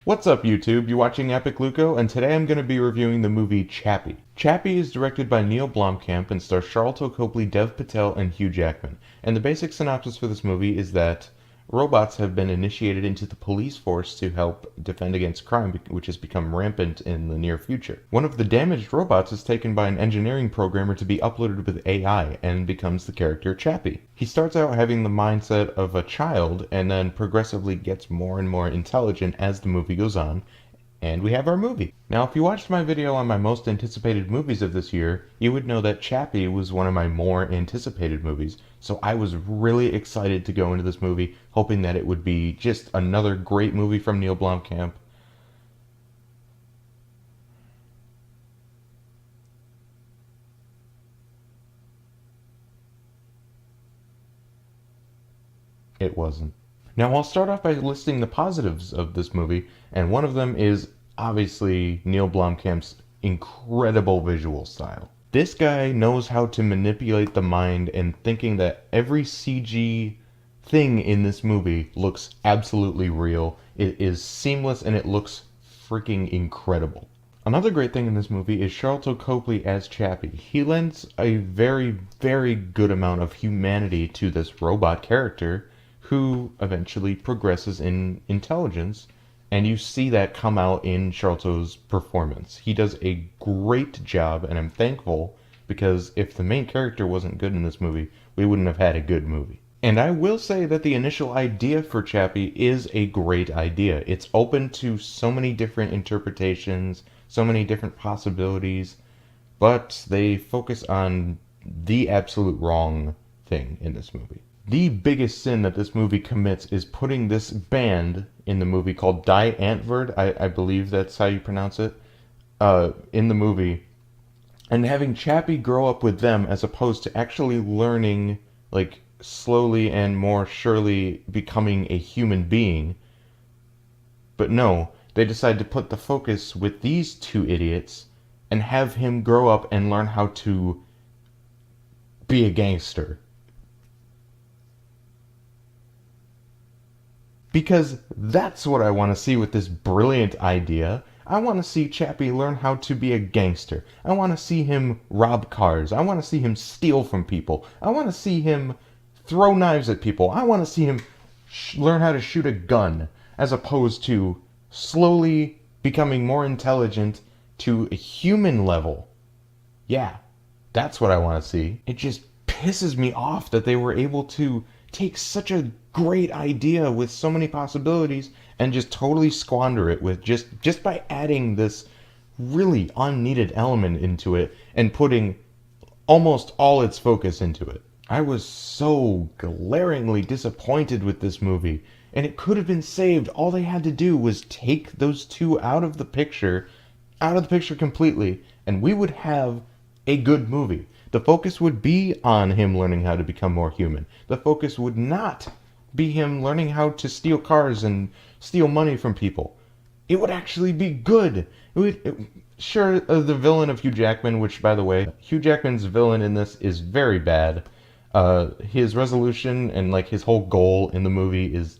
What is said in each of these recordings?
What's up, YouTube? You're watching Epic Luko, and today I'm going to be reviewing the movie Chappie. Chappie is directed by Neill Blomkamp and stars Charlton Copley, Dev Patel, and Hugh Jackman. And the basic synopsis for this movie is that robots have been initiated into the police force to help defend against crime, which has become rampant in the near future. One of the damaged robots is taken by an engineering programmer to be uploaded with AI and becomes the character Chappie. He starts out having the mindset of a child and then progressively gets more and more intelligent as the movie goes on, and we have our movie. Now, if you watched my video on my most anticipated movies of this year, you would know that Chappie was one of my more anticipated movies. So I was really excited to go into this movie, hoping that it would be just another great movie from Neill Blomkamp. It wasn't. Now, I'll start off by listing the positives of this movie, and one of them is obviously Neill Blomkamp's incredible visual style. This guy knows how to manipulate the mind, and thinking that every CG thing in this movie looks absolutely real. It is seamless and it looks freaking incredible. Another great thing in this movie is Charlton Copley as Chappie. He lends a very, very good amount of humanity to this robot character who eventually progresses in intelligence, and you see that come out in Charlton's performance. He does a great job, and I'm thankful because if the main character wasn't good in this movie, we wouldn't have had a good movie. And I will say that the initial idea for Chappie is a great idea. It's open to so many different interpretations, so many different possibilities, but they focus on the absolute wrong thing in this movie. The biggest sin that this movie commits is putting this band in the movie called Die Antwoord, I believe that's how you pronounce it, in the movie, and having Chappie grow up with them as opposed to actually learning, like, slowly and more surely becoming a human being. But no, they decide to put the focus with these two idiots and have him grow up and learn how to be a gangster. Because that's what I want to see with this brilliant idea. I want to see Chappie learn how to be a gangster. I want to see him rob cars. I want to see him steal from people. I want to see him throw knives at people. I want to see him learn how to shoot a gun, as opposed to slowly becoming more intelligent to a human level. Yeah, that's what I want to see. It just pisses me off that they were able to take such a great idea with so many possibilities and just totally squander it with just by adding this really unneeded element into it and putting almost all its focus into it. I was so glaringly disappointed with this movie, and it could have been saved. All they had to do was take those two out of the picture completely, and we would have a good movie. The focus would be on him learning how to become more human. The focus would not be him learning how to steal cars and steal money from people. It would actually be good. Sure, the villain of Hugh Jackman, which, by the way, Hugh Jackman's villain in this is very bad. His resolution and like his whole goal in the movie is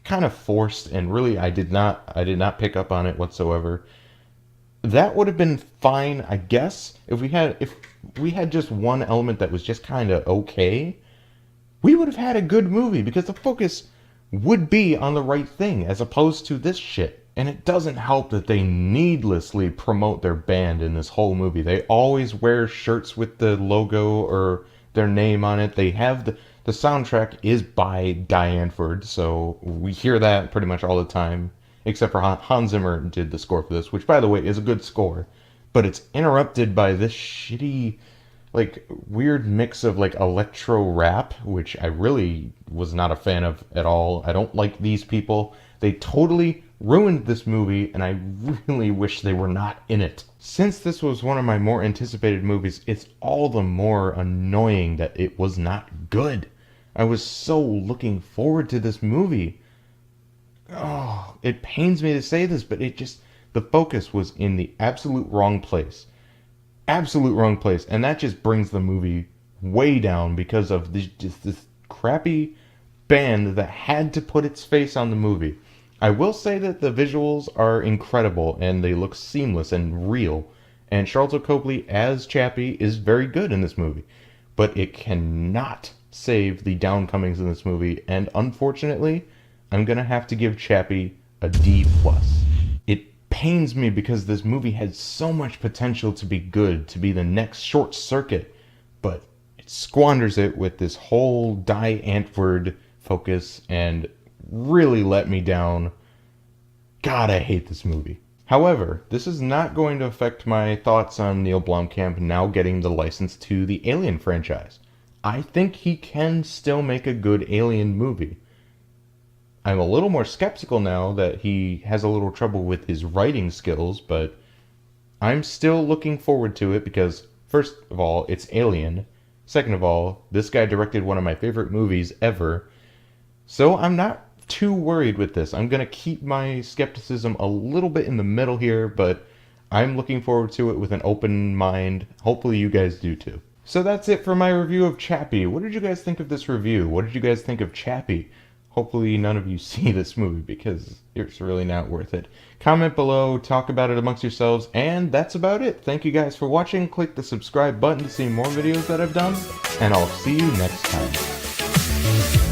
kind of forced, and really I did not pick up on it whatsoever. That would have been fine, I guess, if we had just one element that was just kind of okay. We would have had a good movie because the focus would be on the right thing as opposed to this shit. And it doesn't help that they needlessly promote their band in this whole movie. They always wear shirts with the logo or their name on it. They have the soundtrack is by Die Antwoord, so we hear that pretty much all the time. Except for Hans Zimmer did the score for this, which, by the way, is a good score. But it's interrupted by this shitty, like, weird mix of, like, electro rap, which I really was not a fan of at all. I don't like these people. They totally ruined this movie, and I really wish they were not in it. Since this was one of my more anticipated movies, it's all the more annoying that it was not good. I was so looking forward to this movie. Oh, it pains me to say this, but the focus was in the absolute wrong place. Absolute wrong place. And that just brings the movie way down because of this crappy band that had to put its face on the movie. I will say that the visuals are incredible and they look seamless and real. And Charlton Copley as Chappie is very good in this movie. But it cannot save the downcomings in this movie, and unfortunately, I'm gonna have to give Chappie a D+. It pains me because this movie had so much potential to be good, to be the next Short Circuit, but it squanders it with this whole Die Antwoord focus and really let me down. God, I hate this movie. However, this is not going to affect my thoughts on Neill Blomkamp now getting the license to the Alien franchise. I think he can still make a good Alien movie. I'm a little more skeptical now that he has a little trouble with his writing skills, but I'm still looking forward to it because, first of all, it's Alien. Second of all, this guy directed one of my favorite movies ever. So I'm not too worried with this. I'm going to keep my skepticism a little bit in the middle here, but I'm looking forward to it with an open mind. Hopefully you guys do too. So that's it for my review of Chappie. What did you guys think of this review? What did you guys think of Chappie? Hopefully none of you see this movie because it's really not worth it. Comment below, talk about it amongst yourselves, and that's about it. Thank you guys for watching. Click the subscribe button to see more videos that I've done, and I'll see you next time.